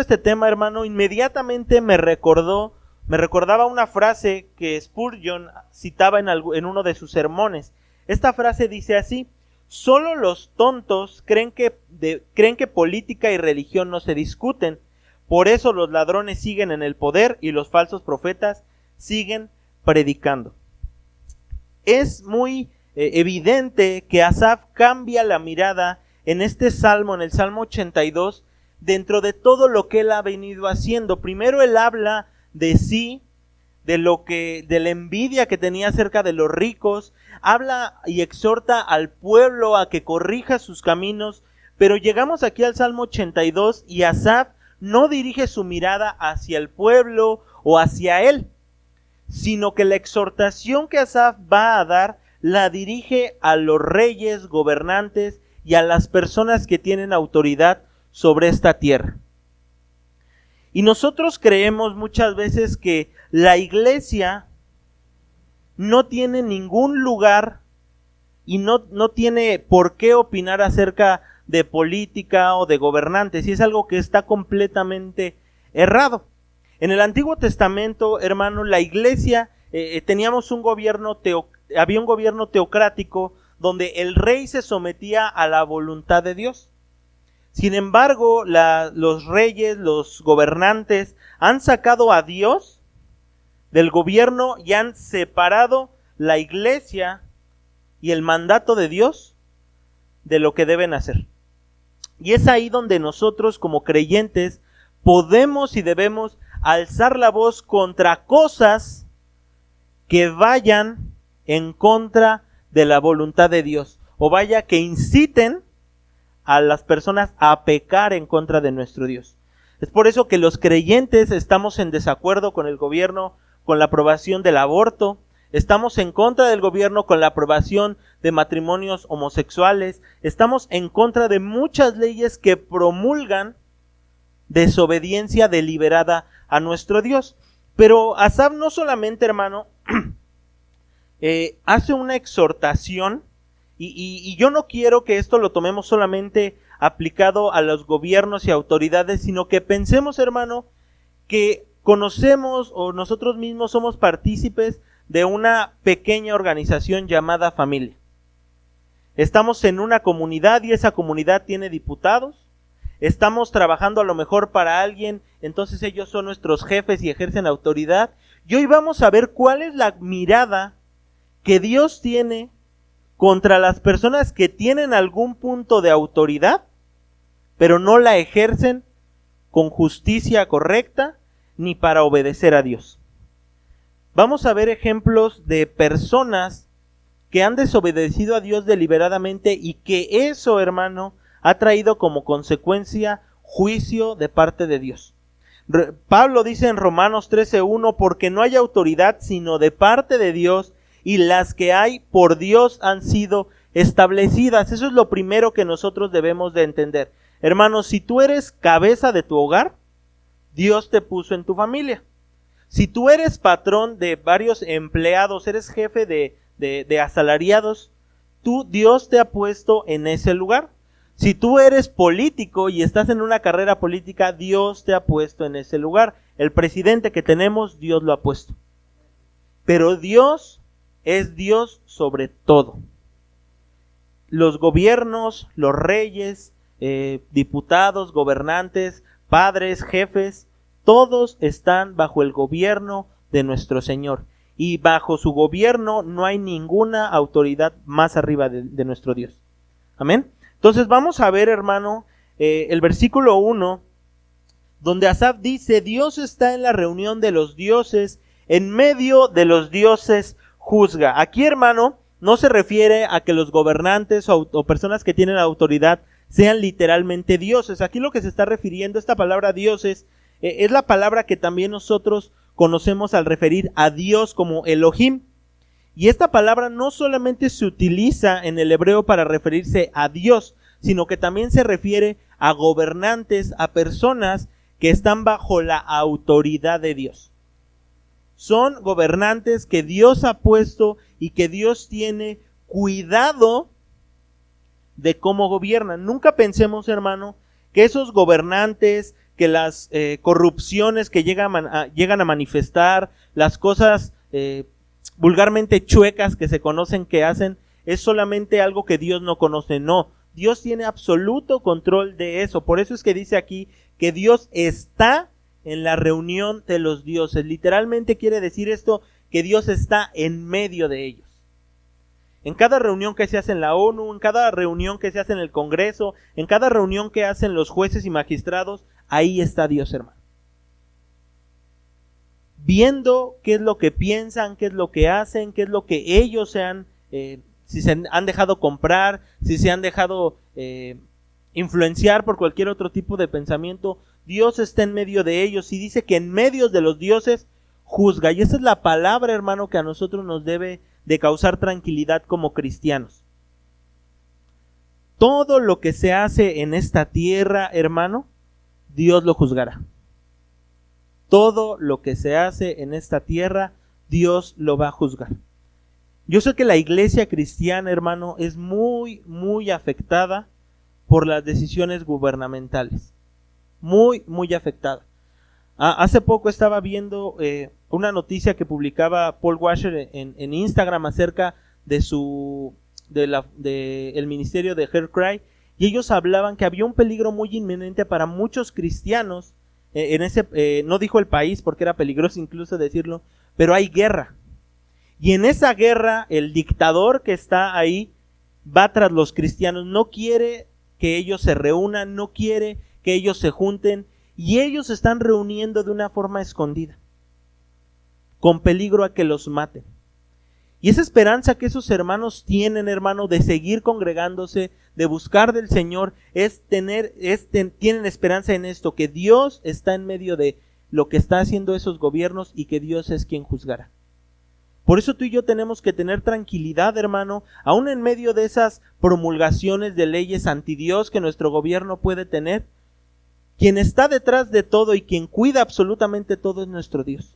este tema, hermano, inmediatamente me recordaba una frase que Spurgeon citaba en uno de sus sermones. Esta frase dice así: solo los tontos creen que política y religión no se discuten. Por eso los ladrones siguen en el poder y los falsos profetas siguen predicando. Es muy evidente que Asaf cambia la mirada en este salmo, en el Salmo 82, dentro de todo lo que él ha venido haciendo. Primero él habla de sí, de la envidia que tenía acerca de los ricos, habla y exhorta al pueblo a que corrija sus caminos, pero llegamos aquí al Salmo 82 y Asaf no dirige su mirada hacia el pueblo o hacia él, sino que la exhortación que Asaf va a dar la dirige a los reyes, gobernantes y a las personas que tienen autoridad sobre esta tierra. Y nosotros creemos muchas veces que la iglesia no tiene ningún lugar y no tiene por qué opinar acerca de política o de gobernantes, y es algo que está completamente errado. En el Antiguo Testamento, hermano, la iglesia teníamos había un gobierno teocrático donde el rey se sometía a la voluntad de Dios. Sin embargo, los reyes, los gobernantes han sacado a Dios del gobierno y han separado la iglesia y el mandato de Dios de lo que deben hacer. Y es ahí donde nosotros como creyentes podemos y debemos alzar la voz contra cosas que vayan en contra de la voluntad de Dios, o vaya que inciten a las personas a pecar en contra de nuestro Dios. Es por eso que los creyentes estamos en desacuerdo con el gobierno con la aprobación del aborto, estamos en contra del gobierno con la aprobación de matrimonios homosexuales, estamos en contra de muchas leyes que promulgan desobediencia deliberada a nuestro Dios. Pero Asaf no solamente, hermano, hace una exhortación, y yo no quiero que esto lo tomemos solamente aplicado a los gobiernos y autoridades, sino que pensemos, hermano, que conocemos o nosotros mismos somos partícipes de una pequeña organización llamada familia. Estamos en una comunidad y esa comunidad tiene diputados. Estamos trabajando a lo mejor para alguien, entonces ellos son nuestros jefes y ejercen autoridad. Y hoy vamos a ver cuál es la mirada que Dios tiene contra las personas que tienen algún punto de autoridad, pero no la ejercen con justicia correcta ni para obedecer a Dios. Vamos a ver ejemplos de personas que han desobedecido a Dios deliberadamente y que eso, hermano, ha traído como consecuencia juicio de parte de Dios. Pablo dice en Romanos 13:1, porque no hay autoridad sino de parte de Dios, y las que hay por Dios han sido establecidas. Eso es lo primero que nosotros debemos de entender. Hermanos, si tú eres cabeza de tu hogar, Dios te puso en tu familia. Si tú eres patrón de varios empleados, eres jefe de asalariados, Dios te ha puesto en ese lugar. Si tú eres político y estás en una carrera política, Dios te ha puesto en ese lugar. El presidente que tenemos, Dios lo ha puesto. Pero Dios es Dios sobre todo. Los gobiernos, los reyes, diputados, gobernantes, padres, jefes, todos están bajo el gobierno de nuestro Señor. Y bajo su gobierno no hay ninguna autoridad más arriba de nuestro Dios. Amén. Entonces vamos a ver, hermano, el versículo 1, donde Asaf dice: Dios está en la reunión de los dioses, en medio de los dioses juzga. Aquí, hermano, no se refiere a que los gobernantes o personas que tienen autoridad sean literalmente dioses. Aquí lo que se está refiriendo, esta palabra dioses, es la palabra que también nosotros conocemos al referir a Dios como Elohim. Y esta palabra no solamente se utiliza en el hebreo para referirse a Dios, sino que también se refiere a gobernantes, a personas que están bajo la autoridad de Dios. Son gobernantes que Dios ha puesto y que Dios tiene cuidado de cómo gobiernan. Nunca pensemos, hermano, que esos gobernantes, que las corrupciones que llegan a manifestar, las cosas vulgarmente chuecas que se conocen que hacen, es solamente algo que Dios no conoce. No, Dios tiene absoluto control de eso. Por eso es que dice aquí que Dios está en la reunión de los dioses. Literalmente quiere decir esto, que Dios está en medio de ellos. En cada reunión que se hace en la ONU, en cada reunión que se hace en el Congreso, en cada reunión que hacen los jueces y magistrados, ahí está Dios, hermano. Viendo qué es lo que piensan, qué es lo que hacen, qué es lo que ellos si se han dejado comprar, si se han dejado influenciar por cualquier otro tipo de pensamiento. Dios está en medio de ellos y dice que en medio de los dioses juzga. Y esa es la palabra, hermano, que a nosotros nos debe de causar tranquilidad como cristianos. Todo lo que se hace en esta tierra, hermano, Dios lo juzgará. Todo lo que se hace en esta tierra, Dios lo va a juzgar. Yo sé que la iglesia cristiana, hermano, es muy, muy afectada por las decisiones gubernamentales. Muy, muy afectada. Hace poco estaba viendo una noticia que publicaba Paul Washer en Instagram acerca de el ministerio de Heart Cry, y ellos hablaban que había un peligro muy inminente para muchos cristianos no dijo el país porque era peligroso incluso decirlo, pero hay guerra. Y en esa guerra el dictador que está ahí va tras los cristianos, no quiere que ellos se reúnan, no quiere que ellos se junten, y ellos se están reuniendo de una forma escondida, con peligro a que los maten. Y esa esperanza que esos hermanos tienen, hermano, de seguir congregándose, de buscar del Señor, tienen esperanza en esto, que Dios está en medio de lo que está haciendo esos gobiernos y que Dios es quien juzgará. Por eso tú y yo tenemos que tener tranquilidad, hermano, aún en medio de esas promulgaciones de leyes anti Dios que nuestro gobierno puede tener. Quien está detrás de todo y quien cuida absolutamente todo es nuestro Dios.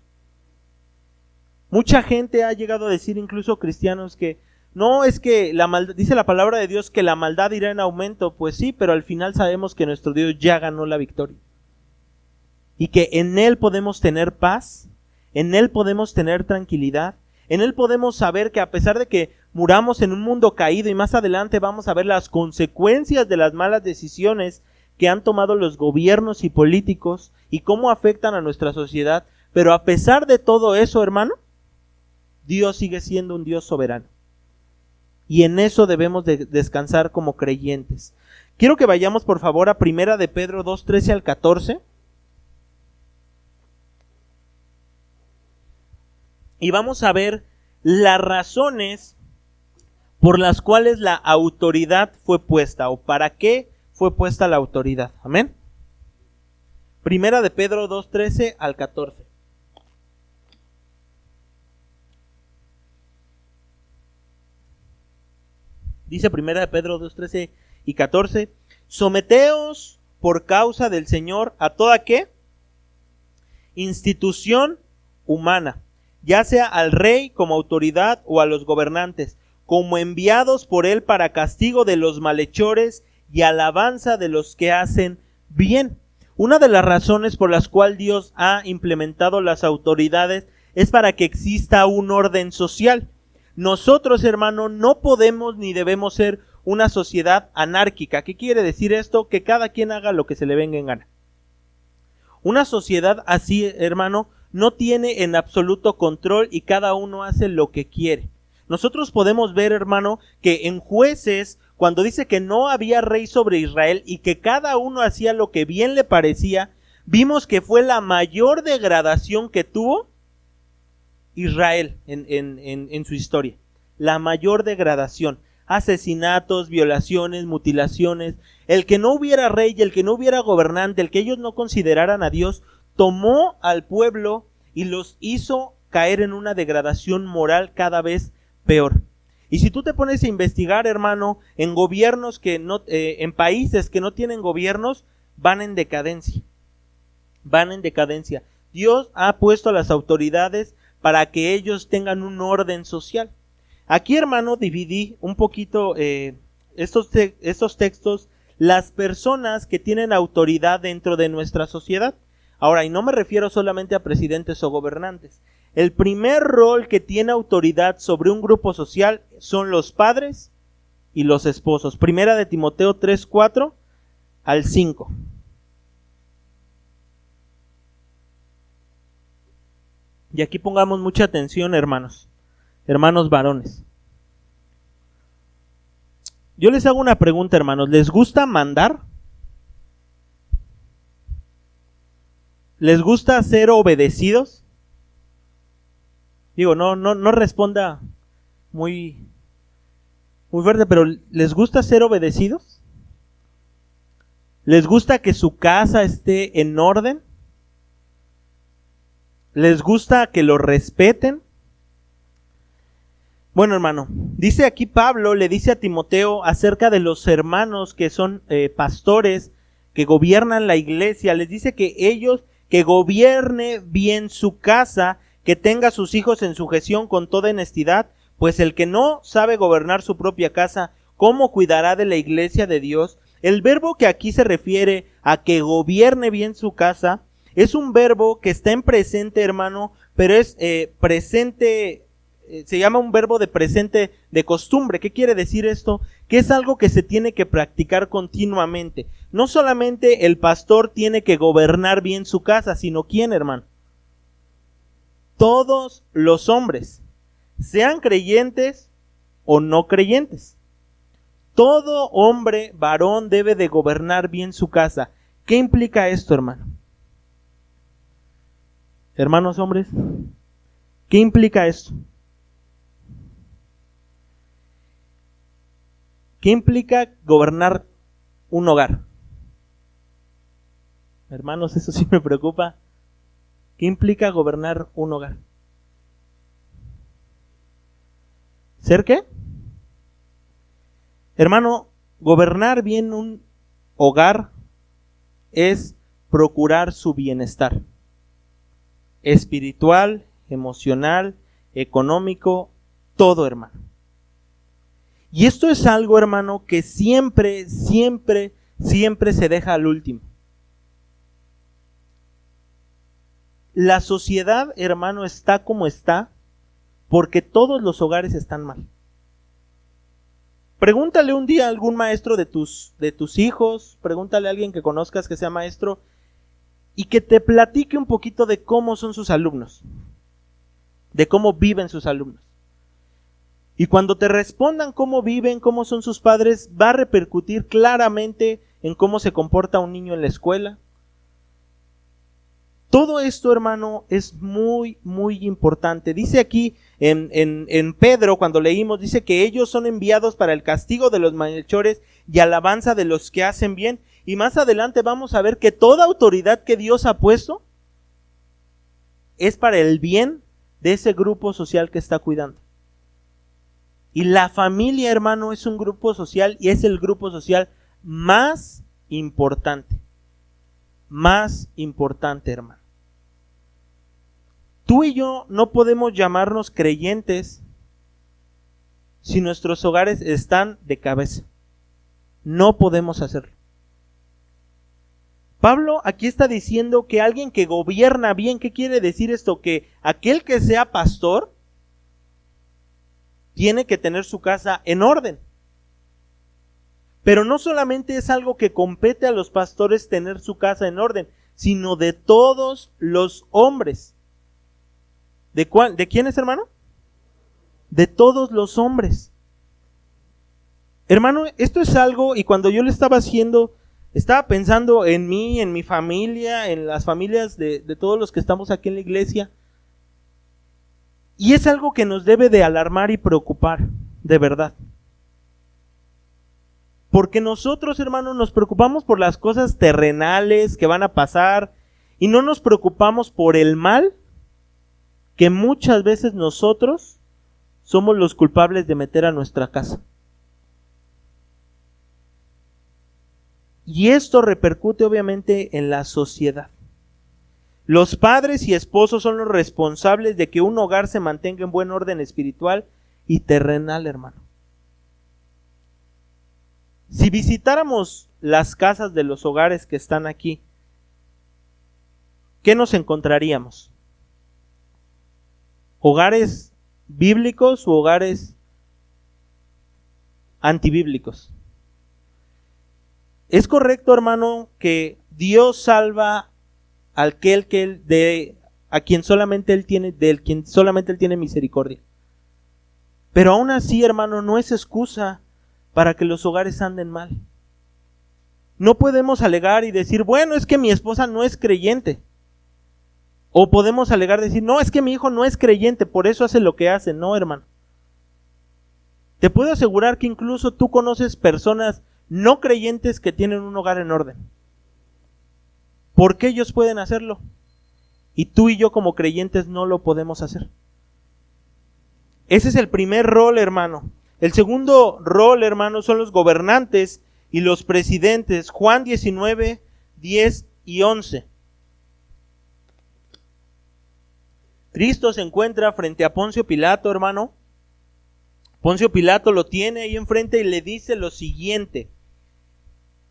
Mucha gente ha llegado a decir, incluso cristianos, que no, es que dice la palabra de Dios que la maldad irá en aumento. Pues sí, pero al final sabemos que nuestro Dios ya ganó la victoria. Y que en Él podemos tener paz, en Él podemos tener tranquilidad, en Él podemos saber que a pesar de que muramos en un mundo caído y más adelante vamos a ver las consecuencias de las malas decisiones que han tomado los gobiernos y políticos y cómo afectan a nuestra sociedad, pero a pesar de todo eso, hermano, Dios sigue siendo un Dios soberano. Y en eso debemos de descansar como creyentes. Quiero que vayamos por favor a 1 de Pedro 2, 13 al 14. Y vamos a ver las razones por las cuales la autoridad fue puesta, o para qué fue puesta la autoridad. Amén. 1 de Pedro 2, 13 al 14. Dice 1 de Pedro 2, 13 y 14. Someteos por causa del Señor a toda ¿qué? Institución humana, ya sea al rey como autoridad o a los gobernantes, como enviados por él para castigo de los malhechores y alabanza de los que hacen bien. Una de las razones por las cuales Dios ha implementado las autoridades es para que exista un orden social. Nosotros, hermano, no podemos ni debemos ser una sociedad anárquica. ¿Qué quiere decir esto? Que cada quien haga lo que se le venga en gana. Una sociedad así, hermano, no tiene en absoluto control y cada uno hace lo que quiere. Nosotros podemos ver, hermano, que en Jueces, cuando dice que no había rey sobre Israel y que cada uno hacía lo que bien le parecía, vimos que fue la mayor degradación que tuvo Israel en su historia. La mayor degradación. Asesinatos, violaciones, mutilaciones. El que no hubiera rey y el que no hubiera gobernante, el que ellos no consideraran a Dios, tomó al pueblo y los hizo caer en una degradación moral cada vez peor. Y si tú te pones a investigar, hermano, en gobiernos en países que no tienen gobiernos, van en decadencia. Van en decadencia. Dios ha puesto a las autoridades para que ellos tengan un orden social. Aquí, hermano, dividí un poquito estos textos. las personas que tienen autoridad dentro de nuestra sociedad. Ahora, y no me refiero solamente a presidentes o gobernantes. El primer rol que tiene autoridad sobre un grupo social son los padres y los esposos. Primera de Timoteo 3:4 al 5. Y aquí pongamos mucha atención, hermanos varones. Yo les hago una pregunta, hermanos. ¿Les gusta mandar? ¿Les gusta ser obedecidos? Digo, no responda muy fuerte, pero ¿les gusta ser obedecidos? ¿Les gusta que su casa esté en orden? ¿Les gusta que lo respeten? Bueno, hermano, dice aquí Pablo, le dice a Timoteo acerca de los hermanos que son pastores, que gobiernan la iglesia. Les dice que ellos, que gobierne bien su casa, que tenga a sus hijos en sujeción con toda honestidad, pues el que no sabe gobernar su propia casa, ¿cómo cuidará de la iglesia de Dios? El verbo que aquí se refiere a que gobierne bien su casa es un verbo que está en presente, hermano, pero es presente, se llama un verbo de presente de costumbre. ¿Qué quiere decir esto? Que es algo que se tiene que practicar continuamente. No solamente el pastor tiene que gobernar bien su casa, sino ¿quién, hermano? Todos los hombres, sean creyentes o no creyentes. Todo hombre varón debe de gobernar bien su casa. ¿Qué implica esto, hermano? Hermanos hombres, ¿qué implica esto? ¿Qué implica gobernar un hogar? Hermanos, eso sí me preocupa. ¿Qué implica gobernar un hogar? ¿Ser qué? Hermano, gobernar bien un hogar es procurar su bienestar espiritual, emocional, económico, todo, hermano. Y esto es algo, hermano, que siempre se deja al último. La sociedad, hermano, está como está porque todos los hogares están mal. Pregúntale un día a algún maestro de tus hijos, pregúntale a alguien que conozcas que sea maestro y que te platique un poquito de cómo son sus alumnos, de cómo viven sus alumnos. Y cuando te respondan cómo viven, cómo son sus padres, va a repercutir claramente en cómo se comporta un niño en la escuela. Todo esto, hermano, es muy importante. Dice aquí en Pedro, cuando leímos, dice que ellos son enviados para el castigo de los malhechores y alabanza de los que hacen bien. Y más adelante vamos a ver que toda autoridad que Dios ha puesto es para el bien de ese grupo social que está cuidando. Y la familia, hermano, es un grupo social y es el grupo social más importante. Más importante, hermano. Tú y yo no podemos llamarnos creyentes si nuestros hogares están de cabeza. No podemos hacerlo. Pablo aquí está diciendo que alguien que gobierna bien, ¿qué quiere decir esto? Que aquel que sea pastor tiene que tener su casa en orden. Pero no solamente es algo que compete a los pastores tener su casa en orden, sino de todos los hombres. ¿De quiénes, hermano? De todos los hombres. Hermano, esto es algo, y cuando yo lo estaba haciendo, estaba pensando en mí, en mi familia, en las familias de todos los que estamos aquí en la iglesia. Y es algo que nos debe de alarmar y preocupar, de verdad. Porque nosotros, hermanos, nos preocupamos por las cosas terrenales que van a pasar y no nos preocupamos por el mal que muchas veces nosotros somos los culpables de meter a nuestra casa. Y esto repercute obviamente en la sociedad. Los padres y esposos son los responsables de que un hogar se mantenga en buen orden espiritual y terrenal, hermano. Si visitáramos las casas de los hogares que están aquí, ¿qué nos encontraríamos? ¿Hogares bíblicos u hogares antibíblicos? ¿Es correcto, hermano, que Dios salva a quien solamente Él tiene misericordia? Pero aún así, hermano, no es excusa para que los hogares anden mal. No podemos alegar y decir, bueno, es que mi esposa no es creyente. O podemos alegar y decir, no, es que mi hijo no es creyente, por eso hace lo que hace. No, hermano. Te puedo asegurar que incluso tú conoces personas no creyentes que tienen un hogar en orden. ¿Por qué ellos pueden hacerlo? Y tú y yo como creyentes no lo podemos hacer. Ese es el primer rol, hermano. El segundo rol, hermano, son los gobernantes y los presidentes. Juan 19, 10 y 11. Cristo se encuentra frente a Poncio Pilato, hermano. Poncio Pilato lo tiene ahí enfrente y le dice lo siguiente: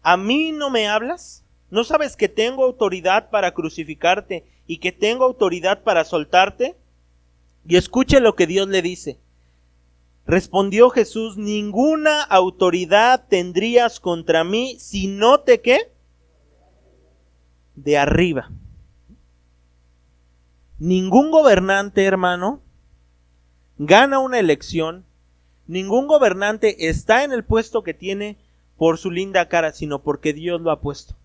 ¿a mí no me hablas? ¿No sabes que tengo autoridad para crucificarte y que tengo autoridad para soltarte? Y escuche lo que Dios le dice. Respondió Jesús: ninguna autoridad tendrías contra mí si no te ¿qué? De arriba. Ningún gobernante, hermano, gana una elección. Ningún gobernante está en el puesto que tiene por su linda cara, sino porque Dios lo ha puesto.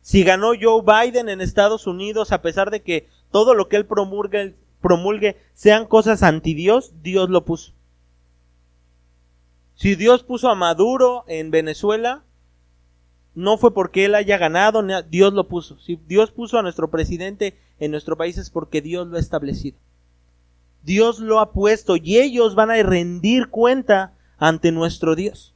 Si ganó Joe Biden en Estados Unidos, a pesar de que todo lo que él promulgue sean cosas anti Dios, Dios lo puso. Si Dios puso a Maduro en Venezuela, no fue porque él haya ganado, Dios lo puso. Si Dios puso a nuestro presidente en nuestro país es porque Dios lo ha establecido. Dios lo ha puesto y ellos van a rendir cuenta ante nuestro Dios.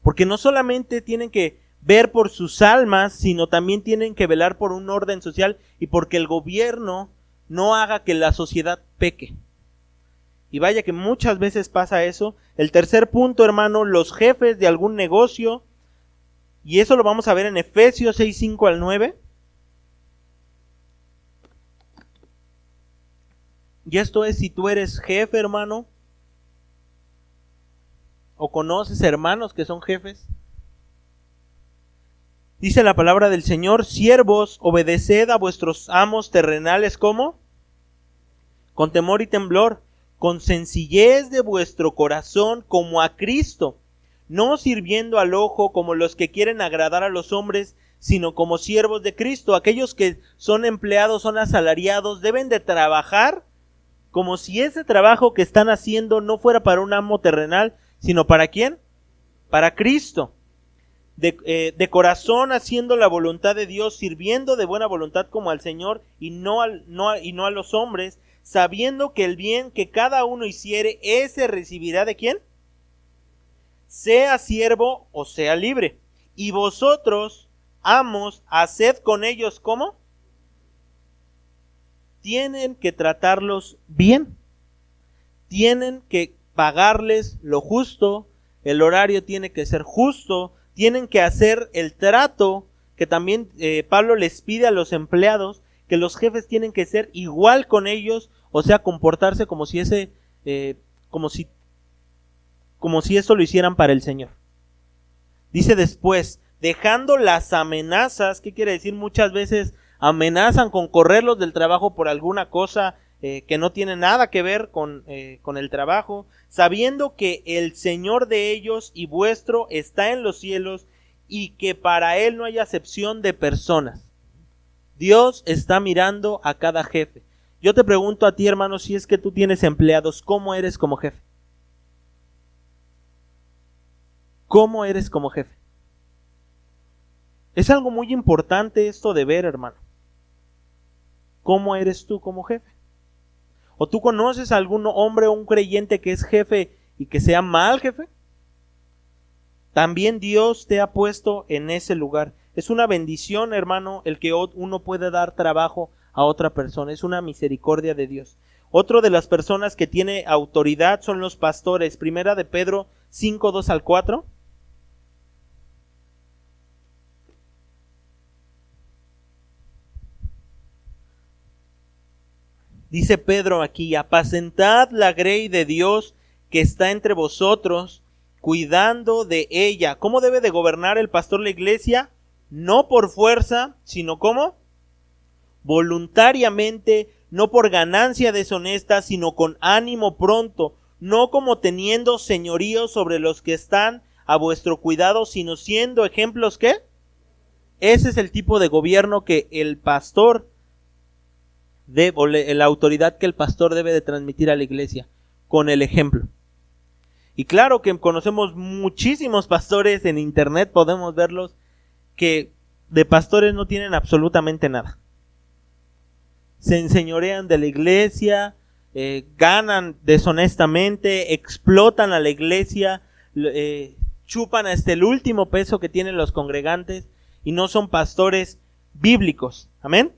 Porque no solamente tienen que ver por sus almas, sino también tienen que velar por un orden social y porque el gobierno no haga que la sociedad peque. Y vaya que muchas veces pasa eso. El tercer punto, hermano, los jefes de algún negocio. Y eso lo vamos a ver en Efesios 6, 5 al 9. Y esto es si tú eres jefe, hermano, o conoces hermanos que son jefes. Dice la palabra del Señor: siervos, obedeced a vuestros amos terrenales, ¿cómo? Con temor y temblor, con sencillez de vuestro corazón, como a Cristo, no sirviendo al ojo como los que quieren agradar a los hombres, sino como siervos de Cristo. Aquellos que son empleados, son asalariados, deben de trabajar como si ese trabajo que están haciendo no fuera para un amo terrenal, sino ¿para quién? Para Cristo. De corazón, haciendo la voluntad de Dios, sirviendo de buena voluntad como al Señor y no a los hombres, sabiendo que el bien que cada uno hiciere, ese recibirá ¿de quién? Sea siervo o sea libre. Y vosotros, amos, haced con ellos ¿cómo? Tienen que tratarlos bien. Tienen que pagarles lo justo. El horario tiene que ser justo. Tienen que hacer el trato que también Pablo les pide a los empleados, que los jefes tienen que ser igual con ellos, o sea, comportarse como si esto lo hicieran para el Señor. Dice después, dejando las amenazas. ¿Qué quiere decir? Muchas veces amenazan con correrlos del trabajo por alguna cosa que no tiene nada que ver con el trabajo, sabiendo que el Señor de ellos y vuestro está en los cielos y que para Él no hay acepción de personas. Dios está mirando a cada jefe. Yo te pregunto a ti, hermano, si es que tú tienes empleados, ¿cómo eres como jefe? ¿Cómo eres como jefe? Es algo muy importante esto de ver, hermano. ¿Cómo eres tú como jefe? ¿O tú conoces a algún hombre o un creyente que es jefe y que sea mal jefe? También Dios te ha puesto en ese lugar. Es una bendición, hermano, el que uno puede dar trabajo a otra persona. Es una misericordia de Dios. Otro de las personas que tiene autoridad son los pastores. Primera de Pedro 5, 2 al 4. Dice Pedro aquí: apacentad la grey de Dios que está entre vosotros, cuidando de ella. ¿Cómo debe de gobernar el pastor la iglesia? No por fuerza, sino ¿cómo? Voluntariamente, no por ganancia deshonesta, sino con ánimo pronto, no como teniendo señorío sobre los que están a vuestro cuidado, sino siendo ejemplos, ¿qué? Ese es el tipo de gobierno que el pastor la autoridad que el pastor debe de transmitir a la iglesia, con el ejemplo. Y claro que conocemos muchísimos pastores en internet, podemos verlos, que de pastores no tienen absolutamente nada. Se enseñorean de la iglesia, ganan deshonestamente, explotan a la iglesia, chupan hasta el último peso que tienen los congregantes y no son pastores bíblicos. Amén.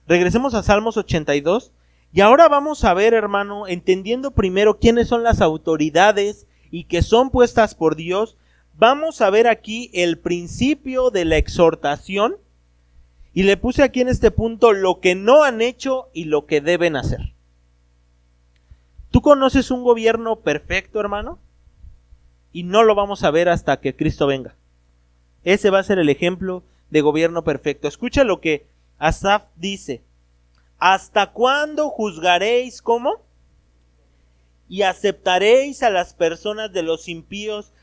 Regresemos a Salmos 82 y ahora vamos a ver, hermano, entendiendo primero quiénes son las autoridades y que son puestas por Dios, vamos a ver aquí el principio de la exhortación y le puse aquí en este punto lo que no han hecho y lo que deben hacer. ¿Tú conoces un gobierno perfecto, hermano? Y no lo vamos a ver hasta que Cristo venga. Ese va a ser el ejemplo de gobierno perfecto. Escucha lo que Asaf dice: ¿hasta cuándo juzgaréis? ¿Cómo? Y aceptaréis a las personas de los impíos.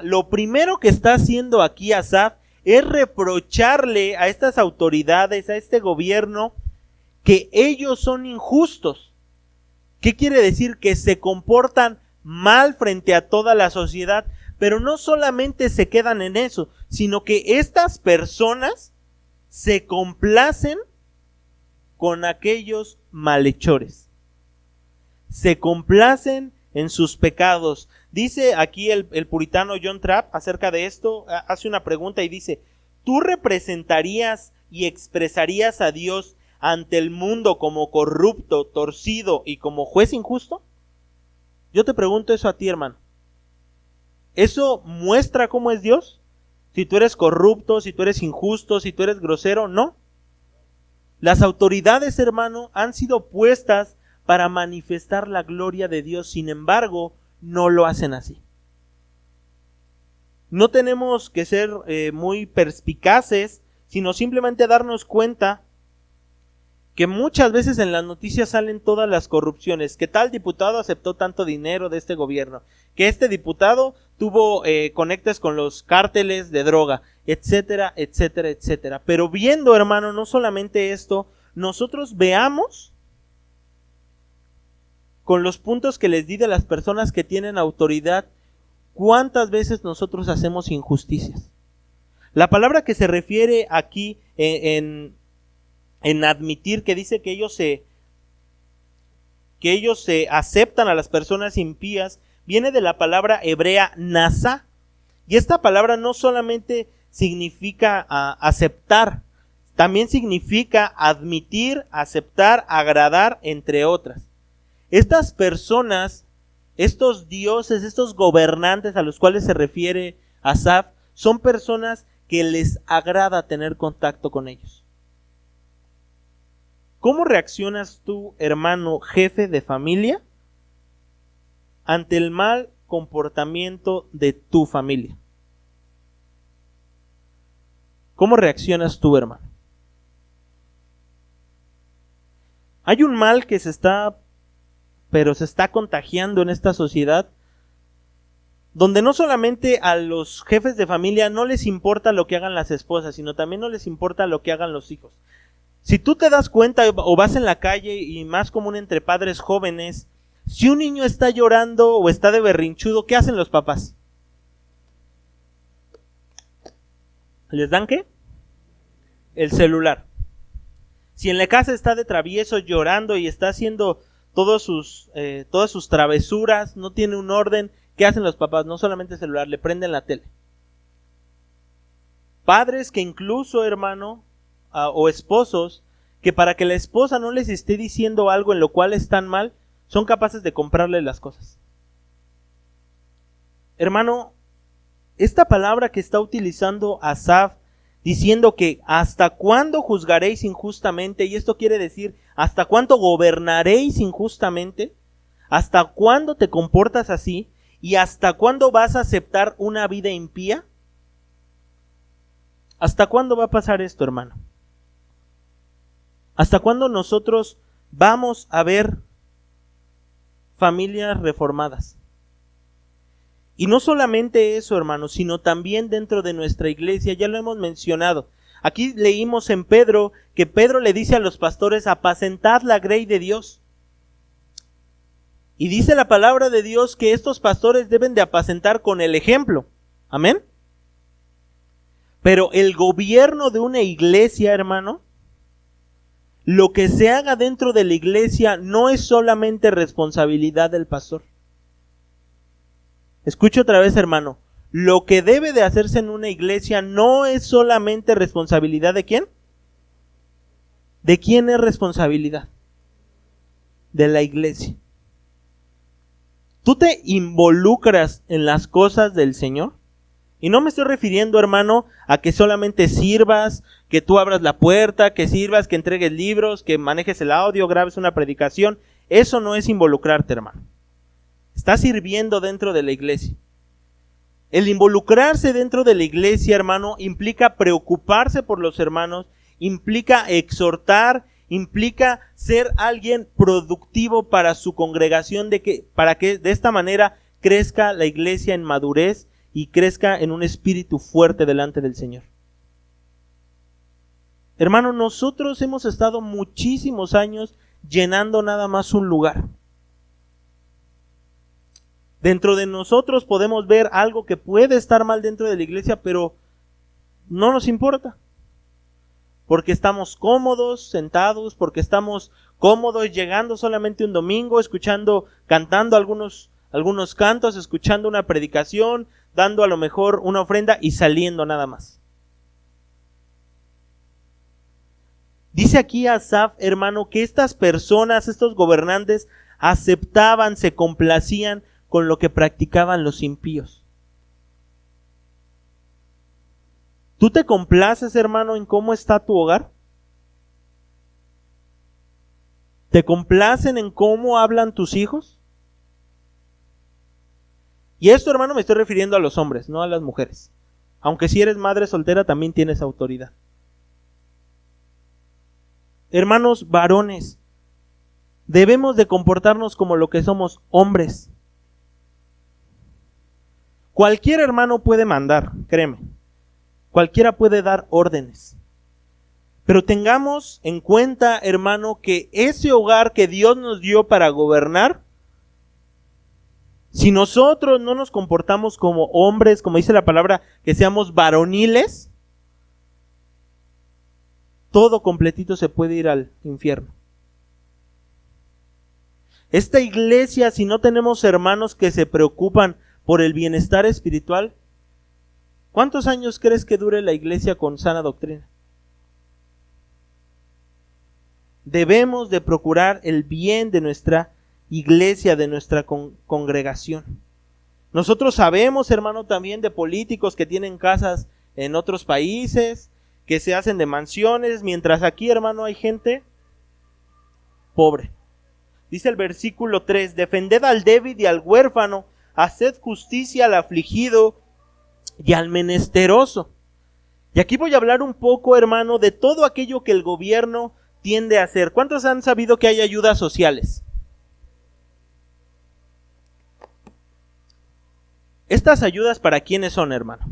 Lo primero que está haciendo aquí Asaf es reprocharle a estas autoridades, a este gobierno, que ellos son injustos. ¿Qué quiere decir? Que se comportan mal frente a toda la sociedad, pero no solamente se quedan en eso, sino que estas personas se complacen con aquellos malhechores. Se complacen en sus pecados. Dice aquí el puritano John Trapp acerca de esto, hace una pregunta y dice: ¿tú representarías y expresarías a Dios ante el mundo como corrupto, torcido y como juez injusto? Yo te pregunto eso a ti, hermano. ¿Eso muestra cómo es Dios? Si tú eres corrupto, si tú eres injusto, si tú eres grosero, no. Las autoridades, hermano, han sido puestas para manifestar la gloria de Dios. Sin embargo, no lo hacen así. No tenemos que ser muy perspicaces, sino simplemente darnos cuenta que muchas veces en las noticias salen todas las corrupciones, que tal diputado aceptó tanto dinero de este gobierno, que este diputado tuvo conectes con los cárteles de droga, etcétera, etcétera, etcétera. Pero viendo, hermano, no solamente esto, nosotros veamos con los puntos que les di de las personas que tienen autoridad, cuántas veces nosotros hacemos injusticias. La palabra que se refiere aquí en admitir, que dice que ellos se aceptan a las personas impías, viene de la palabra hebrea nasa, y esta palabra no solamente significa aceptar, también significa admitir, aceptar, agradar, entre otras. Estas personas, estos dioses, estos gobernantes a los cuales se refiere Asaf, son personas que les agrada tener contacto con ellos. ¿Cómo reaccionas tú, hermano, jefe de familia, ante el mal comportamiento de tu familia? ¿Cómo reaccionas tú, hermano? Hay un mal que se está contagiando en esta sociedad, donde no solamente a los jefes de familia no les importa lo que hagan las esposas, sino también no les importa lo que hagan los hijos. Si tú te das cuenta o vas en la calle, y más común entre padres jóvenes, si un niño está llorando o está de berrinchudo, ¿qué hacen los papás? ¿Les dan qué? El celular. Si en la casa está de travieso llorando y está haciendo todas sus travesuras, no tiene un orden, ¿qué hacen los papás? No solamente el celular, le prenden la tele. Padres que incluso, hermano, o esposos, que para que la esposa no les esté diciendo algo en lo cual están mal, son capaces de comprarle las cosas. hermano, esta palabra que está utilizando Asaf, diciendo que ¿hasta cuándo juzgaréis injustamente? Y esto quiere decir, ¿hasta cuándo gobernaréis injustamente? ¿Hasta cuándo te comportas así? ¿Y hasta cuándo vas a aceptar una vida impía? ¿Hasta cuándo va a pasar esto, hermano? ¿Hasta cuándo nosotros vamos a ver familias reformadas? Y no solamente eso, hermano, sino también dentro de nuestra iglesia, ya lo hemos mencionado. Aquí leímos en Pedro que Pedro le dice a los pastores: apacentad la grey de Dios. Y dice la palabra de Dios que estos pastores deben de apacentar con el ejemplo. Amén. Pero el gobierno de una iglesia, hermano, lo que se haga dentro de la iglesia no es solamente responsabilidad del pastor. Escuche otra vez, hermano. Lo que debe de hacerse en una iglesia no es solamente responsabilidad ¿de quién? ¿De quién es responsabilidad? De la iglesia. ¿Tú te involucras en las cosas del Señor? Y no me estoy refiriendo, hermano, a que solamente sirvas, que tú abras la puerta, que sirvas, que entregues libros, que manejes el audio, grabes una predicación. Eso no es involucrarte, hermano. Estás sirviendo dentro de la iglesia. El involucrarse dentro de la iglesia, hermano, implica preocuparse por los hermanos, implica exhortar, implica ser alguien productivo para su congregación, para que de esta manera crezca la iglesia en madurez y crezca en un espíritu fuerte delante del Señor. Hermano, nosotros hemos estado muchísimos años llenando nada más un lugar. Dentro de nosotros podemos ver algo que puede estar mal dentro de la iglesia, pero no nos importa. Porque estamos cómodos, sentados, porque estamos cómodos llegando solamente un domingo, cantando algunos cantos, escuchando una predicación, dando a lo mejor una ofrenda y saliendo nada más. Dice aquí Asaf, hermano, que estas personas, estos gobernantes, aceptaban, se complacían con lo que practicaban los impíos. ¿Tú te complaces, hermano, en cómo está tu hogar? ¿Te complacen en cómo hablan tus hijos? Y esto, hermano, me estoy refiriendo a los hombres, no a las mujeres. Aunque si eres madre soltera también tienes autoridad. Hermanos varones, debemos de comportarnos como lo que somos, hombres. Cualquier hermano puede mandar, créeme. Cualquiera puede dar órdenes. Pero tengamos en cuenta, hermano, que ese hogar que Dios nos dio para gobernar, si nosotros no nos comportamos como hombres, como dice la palabra, que seamos varoniles, todo completito se puede ir al infierno. Esta iglesia, si no tenemos hermanos que se preocupan por el bienestar espiritual, ¿cuántos años crees que dure la iglesia con sana doctrina? Debemos de procurar el bien de nuestra iglesia, de nuestra congregación. Nosotros sabemos, hermano, también de políticos que tienen casas en otros países, que se hacen de mansiones, mientras aquí, hermano, hay gente pobre. Dice el versículo 3, defended al débil y al huérfano, haced justicia al afligido y al menesteroso. Y aquí voy a hablar un poco, hermano, de todo aquello que el gobierno tiende a hacer. ¿Cuántos han sabido que hay ayudas sociales? ¿Estas ayudas para quiénes son, hermano?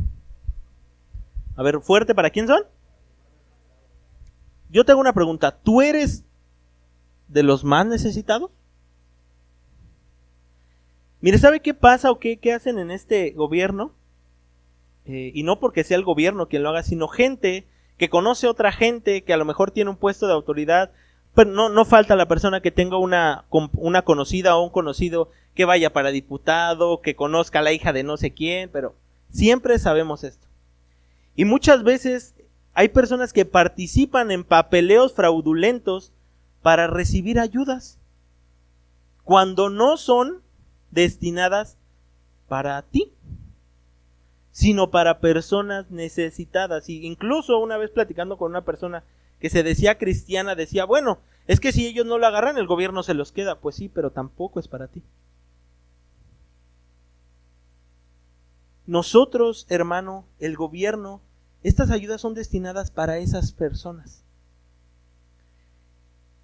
A ver, fuerte, ¿para quién son? Yo te hago una pregunta. ¿Tú eres de los más necesitados? Mire, ¿sabe qué pasa o qué hacen en este gobierno? Y no porque sea el gobierno quien lo haga, sino gente que conoce a otra gente que a lo mejor tiene un puesto de autoridad, pero no falta la persona que tenga una conocida o un conocido que vaya para diputado, que conozca a la hija de no sé quién, pero siempre sabemos esto. Y muchas veces hay personas que participan en papeleos fraudulentos para recibir ayudas, cuando no son destinadas para ti. sino para personas necesitadas. Y incluso una vez platicando con una persona que se decía cristiana, decía, bueno, es que si ellos no lo agarran, el gobierno se los queda. Pues sí, pero tampoco es para ti. Nosotros, hermano, el gobierno, estas ayudas son destinadas para esas personas.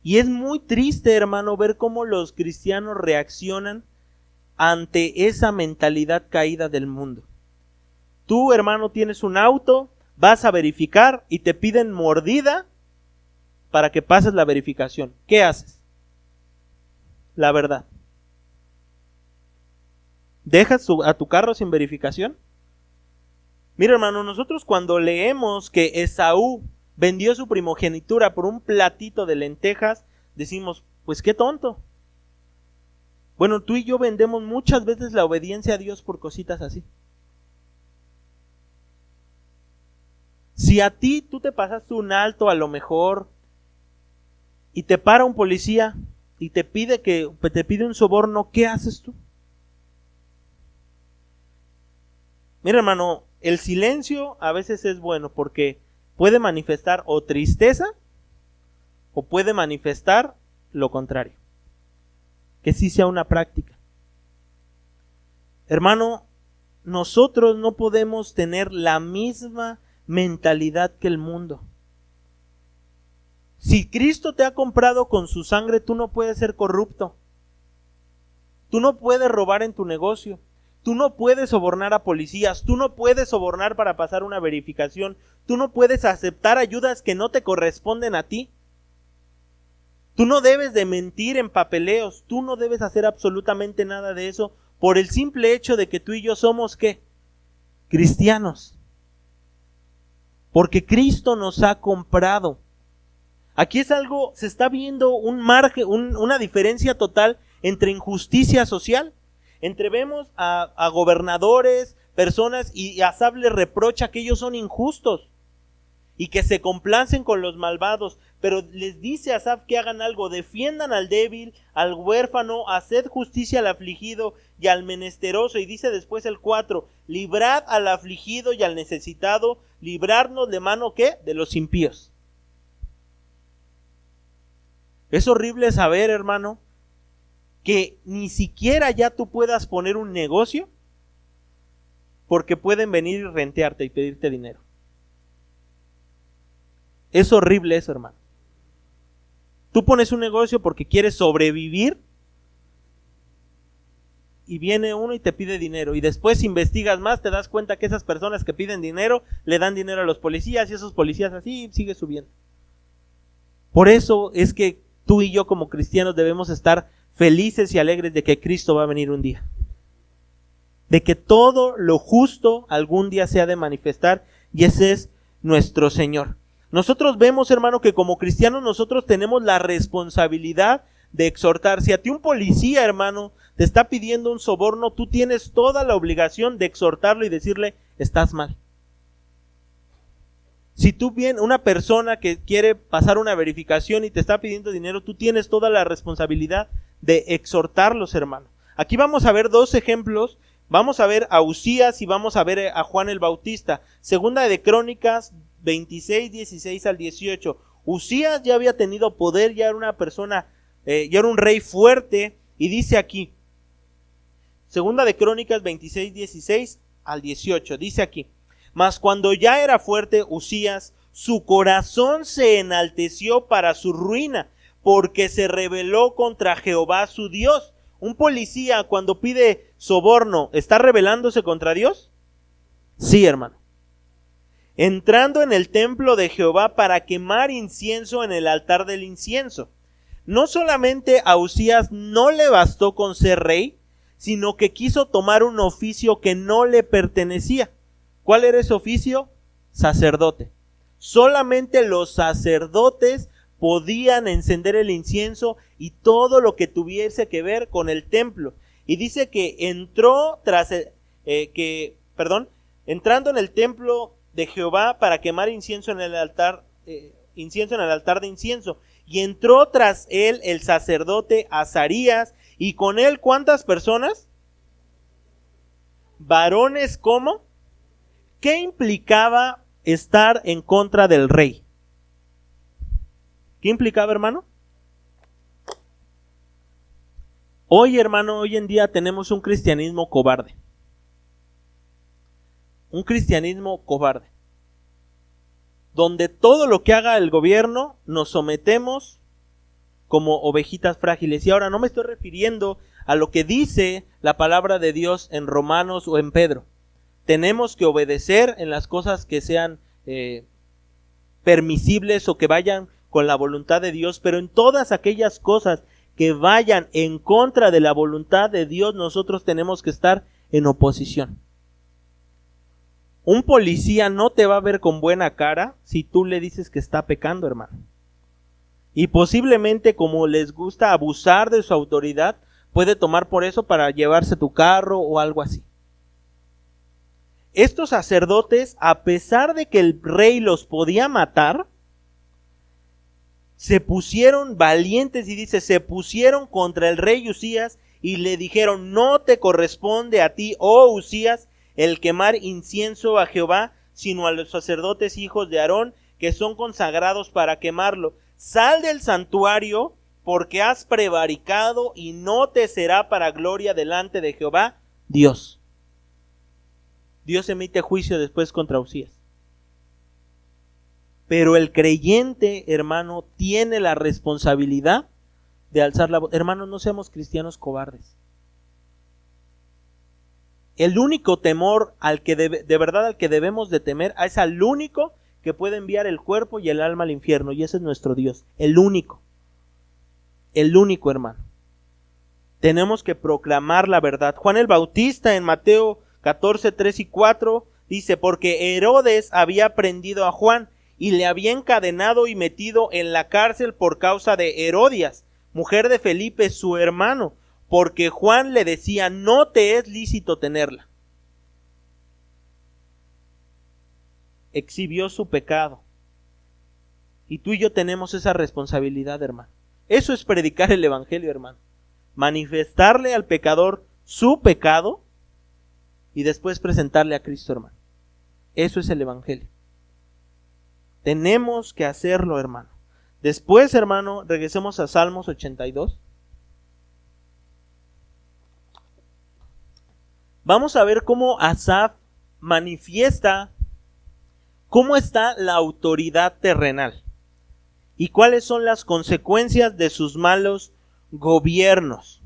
Y es muy triste, hermano, ver cómo los cristianos reaccionan ante esa mentalidad caída del mundo. Tú, hermano, tienes un auto, vas a verificar y te piden mordida para que pases la verificación. ¿Qué haces? La verdad. ¿Dejas a tu carro sin verificación? Mira, hermano, nosotros cuando leemos que Esaú vendió su primogenitura por un platito de lentejas, decimos, pues qué tonto. Bueno, tú y yo vendemos muchas veces la obediencia a Dios por cositas así. Si a ti tú te pasaste un alto a lo mejor y te para un policía y te pide un soborno, ¿qué haces tú? Mira, hermano, el silencio a veces es bueno porque puede manifestar o tristeza o puede manifestar lo contrario. Que sí sea una práctica. Hermano, nosotros no podemos tener la misma mentalidad que el mundo. Si Cristo te ha comprado con su sangre, tú no puedes ser corrupto. Tú no puedes robar en tu negocio. Tú no puedes sobornar a policías. Tú no puedes sobornar para pasar una verificación. Tú no puedes aceptar ayudas que no te corresponden a ti. Tú no debes de mentir en papeleos. Tú no debes hacer absolutamente nada de eso por el simple hecho de que tú y yo somos, ¿qué? Cristianos. Porque Cristo nos ha comprado. Aquí es algo, se está viendo un margen, una diferencia total entre injusticia social. Entre vemos a gobernadores, personas, y Asaf les reprocha que ellos son injustos y que se complacen con los malvados, pero les dice a Asaf que hagan algo, defiendan al débil, al huérfano, haced justicia al afligido y al menesteroso, y dice después el 4, librad al afligido y al necesitado, librarnos de mano, ¿qué? De los impíos. Es horrible saber, hermano, que ni siquiera ya tú puedas poner un negocio porque pueden venir y rentearte y pedirte dinero. Es horrible eso, hermano. Tú pones un negocio porque quieres sobrevivir y viene uno y te pide dinero y después investigas más, te das cuenta que esas personas que piden dinero le dan dinero a los policías y esos policías así sigue subiendo. Por eso es que tú y yo como cristianos debemos estar felices y alegres de que Cristo va a venir un día. De que todo lo justo algún día se ha de manifestar y ese es nuestro Señor. Nosotros vemos, hermano, que como cristianos nosotros tenemos la responsabilidad de exhortar. Si a ti un policía, hermano, te está pidiendo un soborno, tú tienes toda la obligación de exhortarlo y decirle, estás mal. Si tú vienes, una persona que quiere pasar una verificación y te está pidiendo dinero, tú tienes toda la responsabilidad de exhortarlos, hermano. Aquí vamos a ver dos ejemplos. Vamos a ver a Uzías y vamos a ver a Juan el Bautista. Segunda de Crónicas 26, 16 al 18. Uzías ya había tenido poder, ya era una persona, ya era un rey fuerte. Y dice aquí, Segunda de Crónicas 26, 16 al 18. Dice aquí, mas cuando ya era fuerte Uzías, su corazón se enalteció para su ruina, porque se rebeló contra Jehová su Dios. Un policía cuando pide soborno, ¿está rebelándose contra Dios? Sí, hermano. Entrando en el templo de Jehová para quemar incienso en el altar del incienso. No solamente a Uzías no le bastó con ser rey, sino que quiso tomar un oficio que no le pertenecía. ¿Cuál era ese oficio? Sacerdote. Solamente los sacerdotes podían encender el incienso y todo lo que tuviese que ver con el templo. Y dice que entró entrando en el templo de Jehová para quemar incienso en el altar, de incienso. Y entró tras él el sacerdote Azarías, y con él ¿cuántas personas? Varones, ¿cómo? ¿Qué implicaba estar en contra del rey? ¿Qué implicaba, hermano? Hoy, hermano, hoy en día tenemos un cristianismo cobarde. Un cristianismo cobarde. Donde todo lo que haga el gobierno nos sometemos como ovejitas frágiles. Y ahora no me estoy refiriendo a lo que dice la palabra de Dios en Romanos o en Pedro. Tenemos que obedecer en las cosas que sean permisibles o que vayan con la voluntad de Dios, pero en todas aquellas cosas que vayan en contra de la voluntad de Dios, nosotros tenemos que estar en oposición. Un policía no te va a ver con buena cara si tú le dices que está pecando, hermano. Y posiblemente, como les gusta abusar de su autoridad, puede tomar por eso para llevarse tu carro o algo así. Estos sacerdotes, a pesar de que el rey los podía matar, se pusieron valientes, y dice, se pusieron contra el rey Usías y le dijeron: no te corresponde a ti, oh Usías, el quemar incienso a Jehová, sino a los sacerdotes hijos de Aarón, que son consagrados para quemarlo. Sal del santuario, porque has prevaricado, y no te será para gloria delante de Jehová Dios. Dios emite juicio después contra Usías. Pero el creyente, hermano, tiene la responsabilidad de alzar la voz. Hermanos, no seamos cristianos cobardes. El único temor al que de verdad al que debemos de temer es al único que puede enviar el cuerpo y el alma al infierno, y ese es nuestro Dios. El único, hermano. Tenemos que proclamar la verdad. Juan el Bautista en Mateo 14, 3 y 4 dice: porque Herodes había prendido a Juan y le había encadenado y metido en la cárcel por causa de Herodias, mujer de Felipe, su hermano, porque Juan le decía: no te es lícito tenerla. Exhibió su pecado. Y tú y yo tenemos esa responsabilidad, hermano. Eso es predicar el evangelio, hermano. Manifestarle al pecador su pecado y después presentarle a Cristo, hermano. Eso es el evangelio. Tenemos que hacerlo, hermano. Después, hermano, regresemos a Salmos 82. Vamos a ver cómo Asaf manifiesta cómo está la autoridad terrenal y cuáles son las consecuencias de sus malos gobiernos.